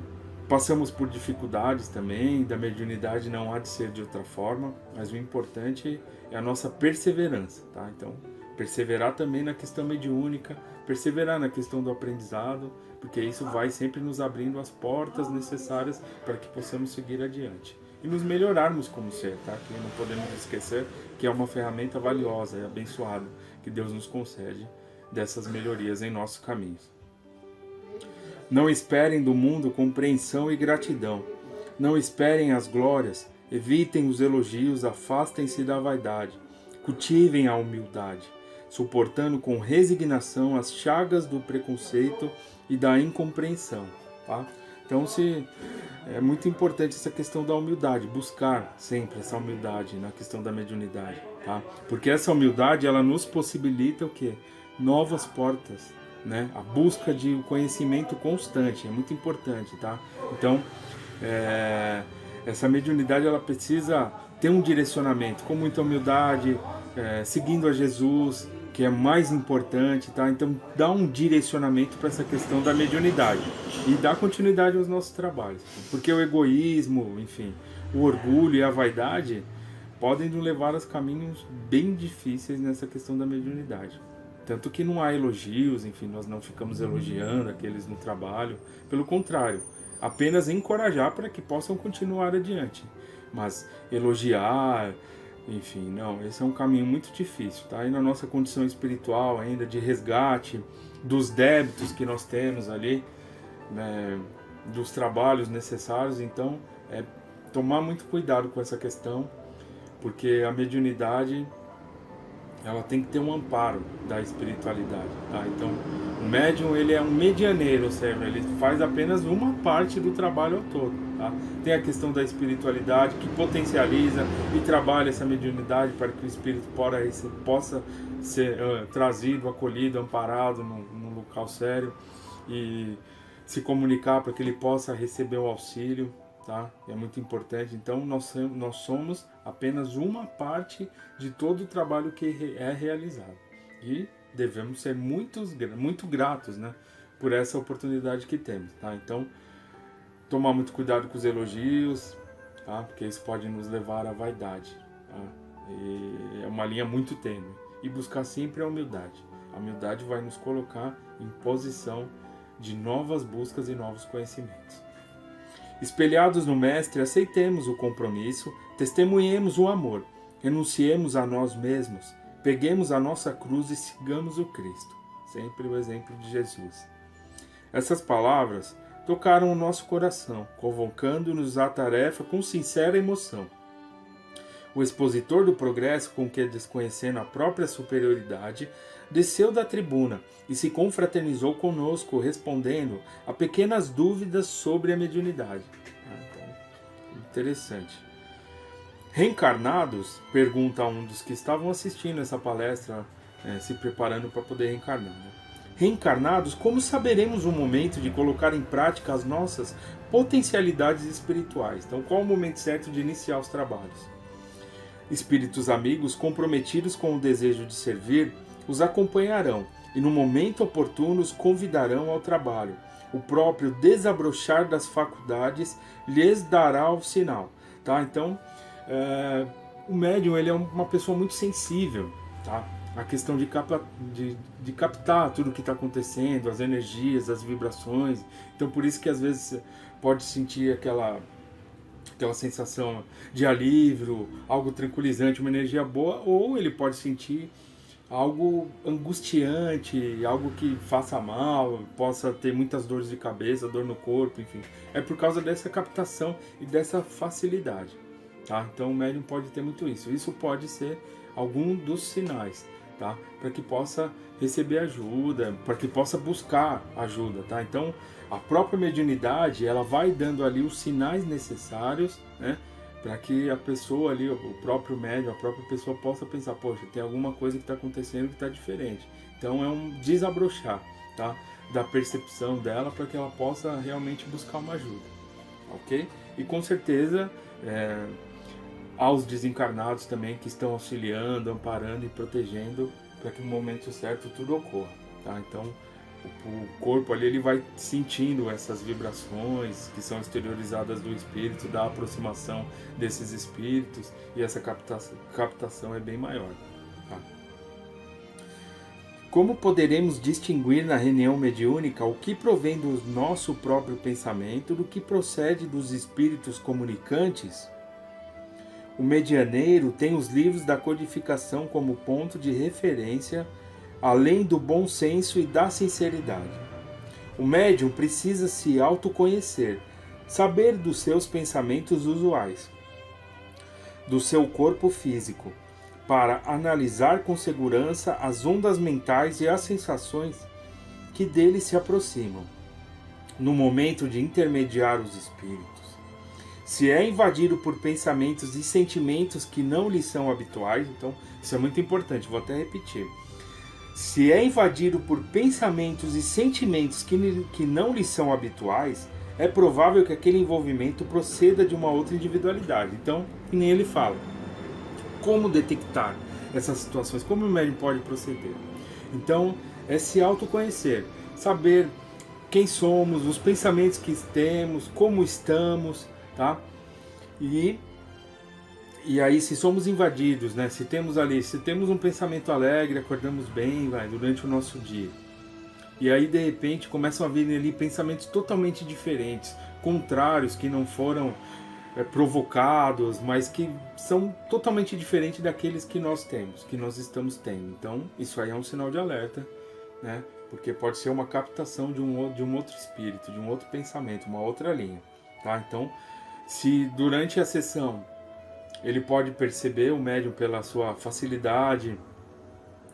passamos por dificuldades também, da mediunidade não há de ser de outra forma, mas o importante é a nossa perseverança, tá? Então, perseverar também na questão mediúnica, perseverar na questão do aprendizado, porque isso vai sempre nos abrindo as portas necessárias para que possamos seguir adiante. E nos melhorarmos como ser, tá? Que não podemos esquecer que é uma ferramenta valiosa e abençoada que Deus nos concede dessas melhorias em nossos caminhos. Não esperem do mundo compreensão e gratidão. Não esperem as glórias, evitem os elogios, afastem-se da vaidade. Cultivem a humildade, suportando com resignação as chagas do preconceito e da incompreensão, tá? Então, é muito importante essa questão da humildade, buscar sempre essa humildade na questão da mediunidade, tá? Porque essa humildade, ela nos possibilita o quê? Novas portas, né? A busca de conhecimento constante, é muito importante, tá? Então, essa mediunidade, ela precisa ter um direcionamento com muita humildade, seguindo a Jesus, que é mais importante, tá? Então, dá um direcionamento para essa questão da mediunidade e dá continuidade aos nossos trabalhos, porque o egoísmo, enfim, o orgulho e a vaidade podem nos levar a caminhos bem difíceis nessa questão da mediunidade. Tanto que não há elogios, enfim, nós não ficamos elogiando aqueles no trabalho, pelo contrário, apenas encorajar para que possam continuar adiante, mas elogiar, enfim, não, esse é um caminho muito difícil, tá? E na nossa condição espiritual ainda de resgate dos débitos que nós temos ali, né, dos trabalhos necessários, então tomar muito cuidado com essa questão, porque a mediunidade, ela tem que ter um amparo da espiritualidade, tá? Então, o médium, ele é um medianeiro, ou seja, ele faz apenas uma parte do trabalho ao todo, tá? Tem a questão da espiritualidade que potencializa e trabalha essa mediunidade para que o espírito possa ser trazido, acolhido, amparado num local sério e se comunicar para que ele possa receber o auxílio, tá? É muito importante. Então, nós somos apenas uma parte de todo o trabalho que é realizado. E devemos ser muito gratos, né, por essa oportunidade que temos, tá? Então, tomar muito cuidado com os elogios, tá? Porque isso pode nos levar à vaidade, tá? E é uma linha muito tênue. E buscar sempre a humildade. A humildade vai nos colocar em posição de novas buscas e novos conhecimentos. Espelhados no Mestre, aceitemos o compromisso, testemunhemos o amor, renunciemos a nós mesmos, peguemos a nossa cruz e sigamos o Cristo. Sempre o exemplo de Jesus. Essas palavras tocaram o nosso coração, convocando-nos à tarefa com sincera emoção. O expositor do progresso, com que desconhecendo a própria superioridade, desceu da tribuna e se confraternizou conosco, respondendo a pequenas dúvidas sobre a mediunidade. Então, interessante. Reencarnados? Pergunta um dos que estavam assistindo essa palestra, se preparando para poder reencarnar, né? reencarnados, como saberemos o momento de colocar em prática as nossas potencialidades espirituais? Então, qual o momento certo de iniciar os trabalhos? Espíritos amigos comprometidos com o desejo de servir os acompanharão e no momento oportuno os convidarão ao trabalho. O próprio desabrochar das faculdades lhes dará o sinal. Tá? Então, o médium ele é uma pessoa muito sensível, tá? A questão de captar tudo o que está acontecendo, as energias, as vibrações. Então, por isso que às vezes pode sentir aquela sensação de alívio, algo tranquilizante, uma energia boa, ou ele pode sentir algo angustiante, algo que faça mal, possa ter muitas dores de cabeça, dor no corpo, enfim. É por causa dessa captação e dessa facilidade, tá? Então o médium pode ter muito isso. Isso pode ser algum dos sinais, tá? Para que possa receber ajuda, para que possa buscar ajuda, tá? Então a própria mediunidade, ela vai dando ali os sinais necessários, né? Para que a pessoa ali, o próprio médium, a própria pessoa possa pensar, poxa, tem alguma coisa que está acontecendo que está diferente. Então é um desabrochar, tá? Da percepção dela para que ela possa realmente buscar uma ajuda, ok? E com certeza aos desencarnados também que estão auxiliando, amparando e protegendo para que no momento certo tudo ocorra, tá? Então o corpo ali ele vai sentindo essas vibrações que são exteriorizadas do espírito, da aproximação desses espíritos, e essa captação é bem maior. Tá? Como poderemos distinguir na reunião mediúnica o que provém do nosso próprio pensamento do que procede dos espíritos comunicantes? O medianeiro tem os livros da codificação como ponto de referência, além do bom senso e da sinceridade. O médium precisa se autoconhecer, saber dos seus pensamentos usuais, do seu corpo físico, para analisar com segurança as ondas mentais e as sensações que dele se aproximam, no momento de intermediar os espíritos. Se é invadido por pensamentos e sentimentos que não lhe são habituais, então isso é muito importante, vou até repetir. Se é invadido por pensamentos e sentimentos que não lhe são habituais, é provável que aquele envolvimento proceda de uma outra individualidade. Então, que nem ele fala. Como detectar essas situações? Como o médium pode proceder? Então, é se autoconhecer, saber quem somos, os pensamentos que temos, como estamos, tá? E aí, se somos invadidos, né? Se temos um pensamento alegre, acordamos bem, durante o nosso dia. E aí, de repente, começam a vir ali pensamentos totalmente diferentes, contrários, que não foram provocados, mas que são totalmente diferentes daqueles que nós temos, que nós estamos tendo. Então, isso aí é um sinal de alerta, né? Porque pode ser uma captação de um outro espírito, de um outro pensamento, uma outra linha, tá? Então, se durante a sessão ele pode perceber, o médium pela sua facilidade,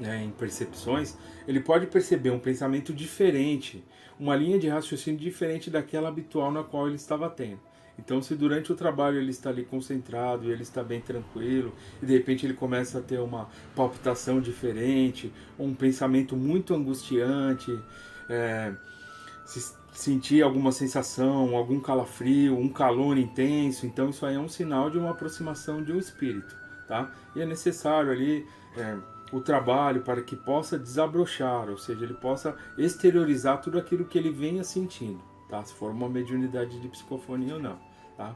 né, em percepções, ele pode perceber um pensamento diferente, uma linha de raciocínio diferente daquela habitual na qual ele estava tendo. Então, se durante o trabalho ele está ali concentrado e ele está bem tranquilo, e de repente ele começa a ter uma palpitação diferente, um pensamento muito angustiante, sentir alguma sensação, algum calafrio, um calor intenso, então isso aí é um sinal de uma aproximação de um espírito, tá? E é necessário ali o trabalho para que possa desabrochar, ou seja, ele possa exteriorizar tudo aquilo que ele venha sentindo, tá? Se for uma mediunidade de psicofonia ou não, tá?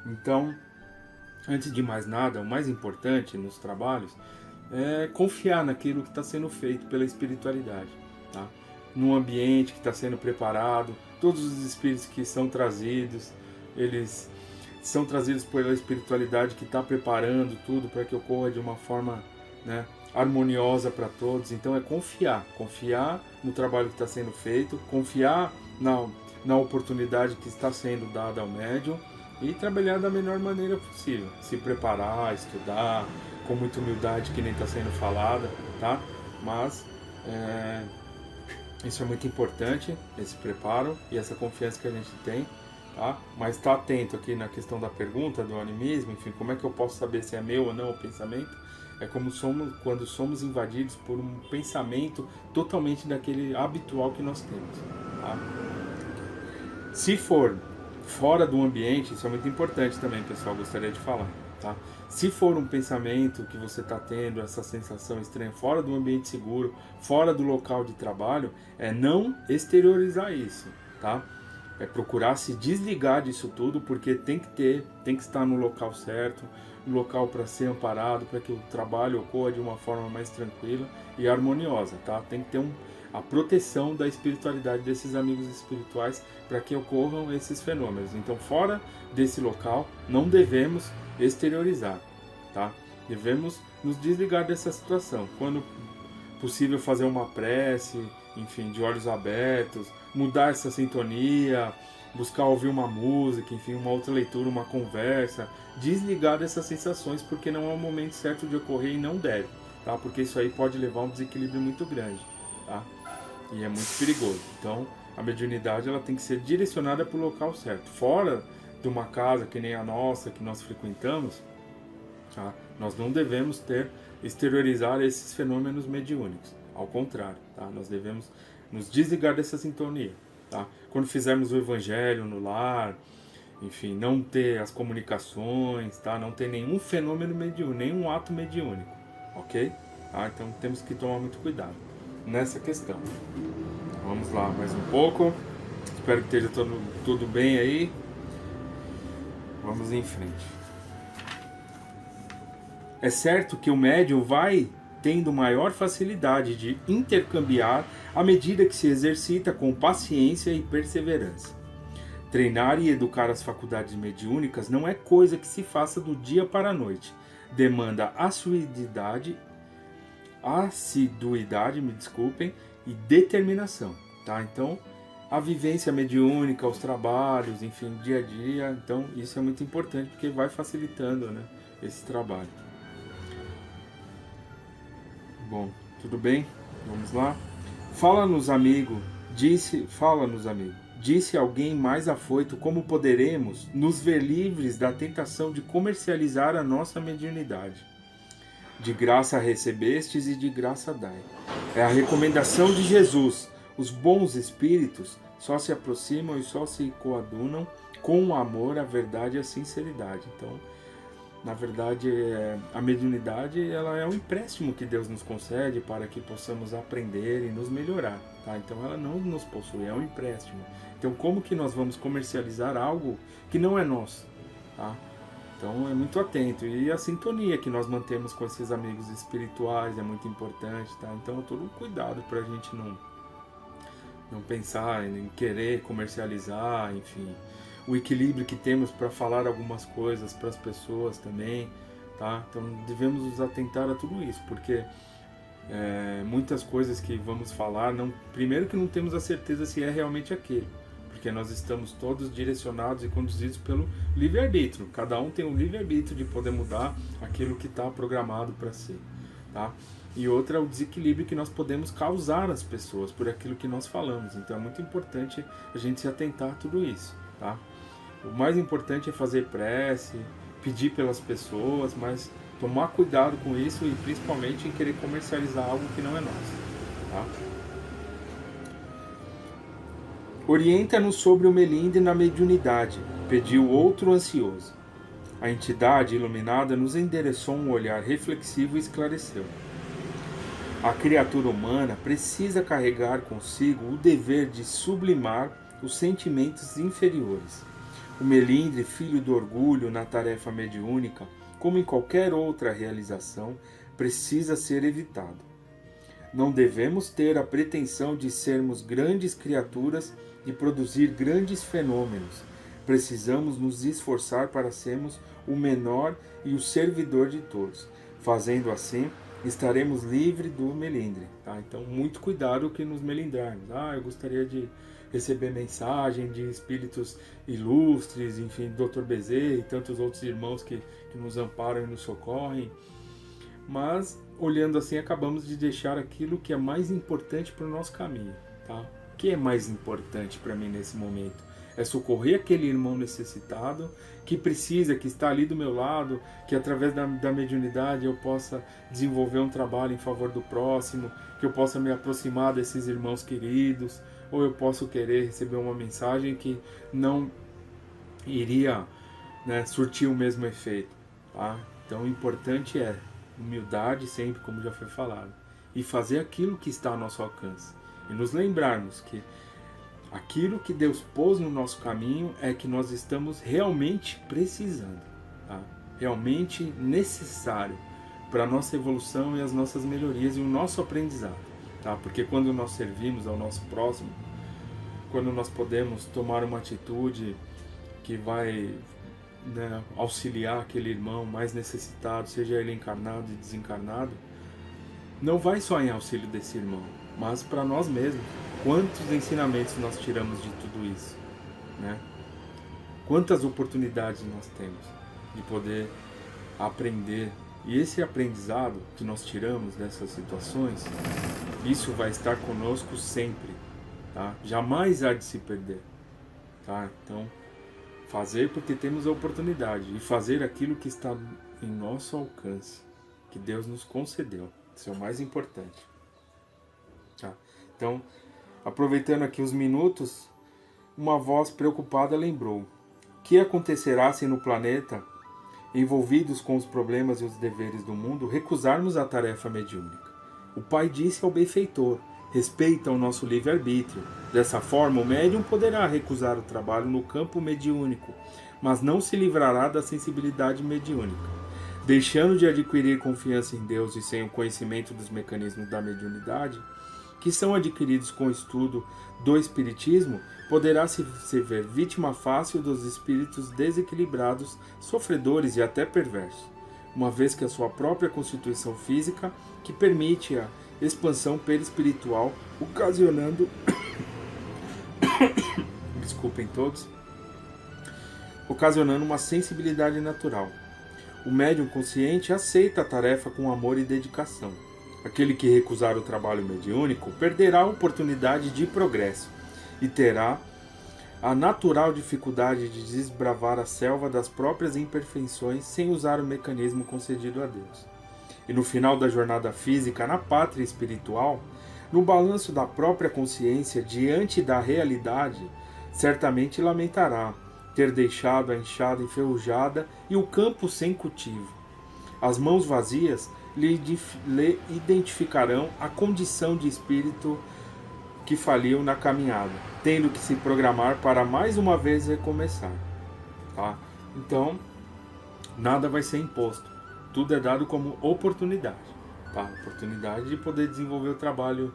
Então, antes de mais nada, o mais importante nos trabalhos é confiar naquilo que está sendo feito pela espiritualidade, tá? Num ambiente que está sendo preparado, todos os espíritos que são trazidos, eles são trazidos pela espiritualidade que está preparando tudo para que ocorra de uma forma, né, harmoniosa para todos. Então é confiar no trabalho que está sendo feito, confiar na oportunidade que está sendo dada ao médium e trabalhar da melhor maneira possível, se preparar, estudar, com muita humildade que nem está sendo falada, tá? Mas isso é muito importante, esse preparo e essa confiança que a gente tem, tá? Mas está atento aqui na questão da pergunta do animismo, enfim, como é que eu posso saber se é meu ou não o pensamento? É como quando somos invadidos por um pensamento totalmente daquele habitual que nós temos. Tá? Se for fora do ambiente, isso é muito importante também, pessoal, gostaria de falar. Tá? Se for um pensamento que você está tendo, essa sensação estranha, fora do ambiente seguro, fora do local de trabalho, é não exteriorizar isso. Tá? É procurar se desligar disso tudo, porque tem que estar no local certo, no local para ser amparado, para que o trabalho ocorra de uma forma mais tranquila e harmoniosa, tá? Tem que ter a proteção da espiritualidade desses amigos espirituais para que ocorram esses fenômenos. Então, fora desse local, não devemos exteriorizar, tá? Devemos nos desligar dessa situação. Quando possível, fazer uma prece, enfim, de olhos abertos, mudar essa sintonia, buscar ouvir uma música, enfim, uma outra leitura, uma conversa, desligar dessas sensações, porque não é o momento certo de ocorrer e não deve, tá? Porque isso aí pode levar a um desequilíbrio muito grande, tá? E é muito perigoso. Então, a mediunidade ela tem que ser direcionada para o local certo. Fora de uma casa que nem a nossa, que nós frequentamos, tá? Nós não devemos exteriorizar esses fenômenos mediúnicos. Ao contrário, tá? Nós devemos nos desligar dessa sintonia. Tá? Quando fizermos o evangelho no lar, enfim, não ter as comunicações, tá? Não ter nenhum fenômeno mediúnico, nenhum ato mediúnico, ok? Tá? Então temos que tomar muito cuidado nessa questão. Vamos lá, mais um pouco. Espero que esteja tudo bem aí. Vamos em frente. É certo que o médium vai tendo maior facilidade de intercambiar à medida que se exercita com paciência e perseverança. Treinar e educar as faculdades mediúnicas não é coisa que se faça do dia para a noite. Demanda assiduidade, e determinação. Tá? Então, a vivência mediúnica, os trabalhos, enfim, dia a dia, então isso é muito importante porque vai facilitando, né, esse trabalho. Bom, tudo bem? Vamos lá? Fala-nos, amigo. Disse alguém mais afoito como poderemos nos ver livres da tentação de comercializar a nossa mediunidade. De graça recebestes e de graça dai. É a recomendação de Jesus. Os bons espíritos só se aproximam e só se coadunam com o amor, a verdade e a sinceridade. Então, na verdade, a mediunidade ela é um empréstimo que Deus nos concede para que possamos aprender e nos melhorar. Tá? Então ela não nos possui, é um empréstimo. Então como que nós vamos comercializar algo que não é nosso? Tá? Então é muito atento. E a sintonia que nós mantemos com esses amigos espirituais é muito importante. Tá? Então todo um cuidado para a gente não pensar em querer comercializar, enfim. O equilíbrio que temos para falar algumas coisas para as pessoas também, tá? Então devemos nos atentar a tudo isso, porque muitas coisas que vamos falar, primeiro que não temos a certeza se é realmente aquele, porque nós estamos todos direcionados e conduzidos pelo livre-arbítrio. Cada um tem o livre-arbítrio de poder mudar aquilo que está programado para ser, tá? E outra é o desequilíbrio que nós podemos causar às pessoas por aquilo que nós falamos. Então é muito importante a gente se atentar a tudo isso, tá? O mais importante é fazer prece, pedir pelas pessoas, mas tomar cuidado com isso e principalmente em querer comercializar algo que não é nosso. Tá? Orienta-nos sobre o melindre na mediunidade, pediu outro ansioso. A entidade iluminada nos endereçou um olhar reflexivo e esclareceu. A criatura humana precisa carregar consigo o dever de sublimar os sentimentos inferiores. O melindre, filho do orgulho na tarefa mediúnica, como em qualquer outra realização, precisa ser evitado. Não devemos ter a pretensão de sermos grandes criaturas e produzir grandes fenômenos. Precisamos nos esforçar para sermos o menor e o servidor de todos. Fazendo assim, estaremos livres do melindre. Tá? Então, muito cuidado que nos melindrarmos. Eu gostaria de receber mensagem de espíritos ilustres, enfim, Dr. Bezerra e tantos outros irmãos que nos amparam e nos socorrem. Mas, olhando assim, acabamos de deixar aquilo que é mais importante para o nosso caminho. Tá? O que é mais importante para mim nesse momento? é socorrer aquele irmão necessitado, que precisa, que está ali do meu lado, que através da mediunidade eu possa desenvolver um trabalho em favor do próximo, que eu possa me aproximar desses irmãos queridos, ou eu posso querer receber uma mensagem que não iria, né, surtir o mesmo efeito. Tá? Então o importante é humildade sempre, como já foi falado, e fazer aquilo que está ao nosso alcance. E nos lembrarmos que aquilo que Deus pôs no nosso caminho é que nós estamos realmente precisando, tá? Realmente necessário para a nossa evolução e as nossas melhorias e o nosso aprendizado. Tá? Porque quando nós servimos ao nosso próximo, quando nós podemos tomar uma atitude que vai, né, auxiliar aquele irmão mais necessitado, seja ele encarnado e desencarnado, não vai só em auxílio desse irmão, mas para nós mesmos. Quantos ensinamentos nós tiramos de tudo isso, né? Quantas oportunidades nós temos de poder aprender. E esse aprendizado que nós tiramos dessas situações, isso vai estar conosco sempre, tá? Jamais há de se perder, tá? Então, fazer porque temos a oportunidade e fazer aquilo que está em nosso alcance, que Deus nos concedeu. Isso é o mais importante, tá? Então, aproveitando aqui os minutos, uma voz preocupada lembrou: que acontecerá se no planeta, envolvidos com os problemas e os deveres do mundo, recusarmos a tarefa mediúnica? O Pai disse ao benfeitor: respeita o nosso livre-arbítrio. Dessa forma, o médium poderá recusar o trabalho no campo mediúnico, mas não se livrará da sensibilidade mediúnica. Deixando de adquirir confiança em Deus e sem o conhecimento dos mecanismos da mediunidade, que são adquiridos com o estudo do Espiritismo, poderá se ver vítima fácil dos espíritos desequilibrados, sofredores e até perversos, uma vez que a sua própria constituição física, que permite a expansão perispiritual, ocasionando desculpem todos, ocasionando uma sensibilidade natural. O médium consciente aceita a tarefa com amor e dedicação. Aquele que recusar o trabalho mediúnico perderá a oportunidade de progresso e terá a natural dificuldade de desbravar a selva das próprias imperfeições sem usar o mecanismo concedido a Deus. E no final da jornada física, na pátria espiritual, no balanço da própria consciência diante da realidade, certamente lamentará ter deixado a enxada enferrujada e o campo sem cultivo. As mãos vazias lhe identificarão a condição de espírito que faliu na caminhada, tendo que se programar para mais uma vez recomeçar. Tá? Então, nada vai ser imposto. Tudo é dado como oportunidade. Tá? Oportunidade de poder desenvolver o trabalho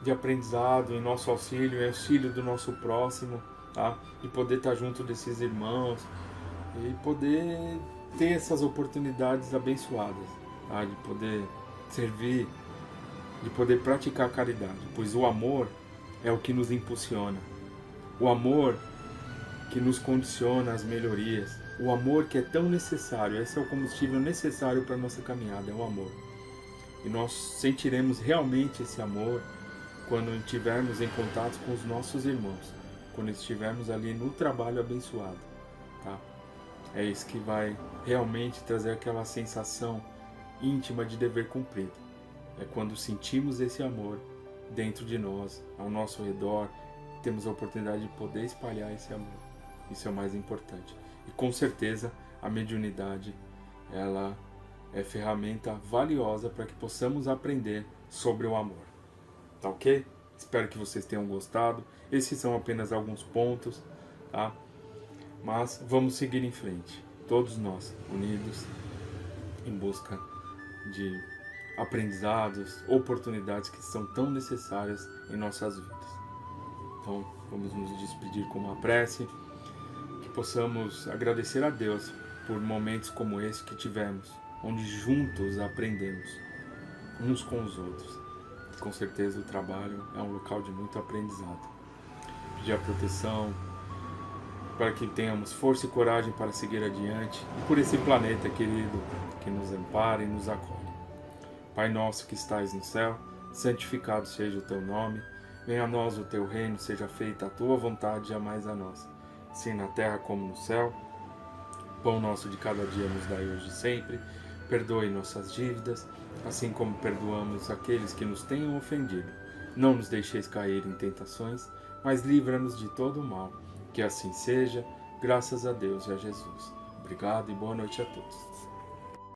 de aprendizado em nosso auxílio, em auxílio do nosso próximo, tá? De poder estar junto desses irmãos e poder ter essas oportunidades abençoadas, tá? De poder servir, de poder praticar a caridade, pois o amor é o que nos impulsiona, o amor que nos condiciona às melhorias, o amor que é tão necessário. Esse é o combustível necessário para a nossa caminhada, é o amor. E nós sentiremos realmente esse amor quando estivermos em contato com os nossos irmãos, quando estivermos ali no trabalho abençoado, tá? É isso que vai realmente trazer aquela sensação íntima de dever cumprido. É quando sentimos esse amor dentro de nós, ao nosso redor, temos a oportunidade de poder espalhar esse amor. Isso é o mais importante. E com certeza a mediunidade, ela é ferramenta valiosa para que possamos aprender sobre o amor. Tá ok? Espero que vocês tenham gostado. Esses são apenas alguns pontos, tá? Mas vamos seguir em frente, todos nós unidos em busca de aprendizados, oportunidades que são tão necessárias em nossas vidas. Então vamos nos despedir com uma prece, que possamos agradecer a Deus por momentos como esse que tivemos, onde juntos aprendemos uns com os outros. Com certeza o trabalho é um local de muito aprendizado. Pedir a proteção para que tenhamos força e coragem para seguir adiante, e por esse planeta querido que nos ampara e nos acolhe. Pai nosso que estais no céu, santificado seja o teu nome, venha a nós o teu reino, seja feita a tua vontade, jamais a nossa. assim na terra como no céu. Pão nosso de cada dia nos dai hoje e sempre. Perdoe nossas dívidas, assim como perdoamos aqueles que nos tenham ofendido. Não nos deixeis cair em tentações, mas livra-nos de todo o mal. Que assim seja, graças a Deus e a Jesus. Obrigado e boa noite a todos.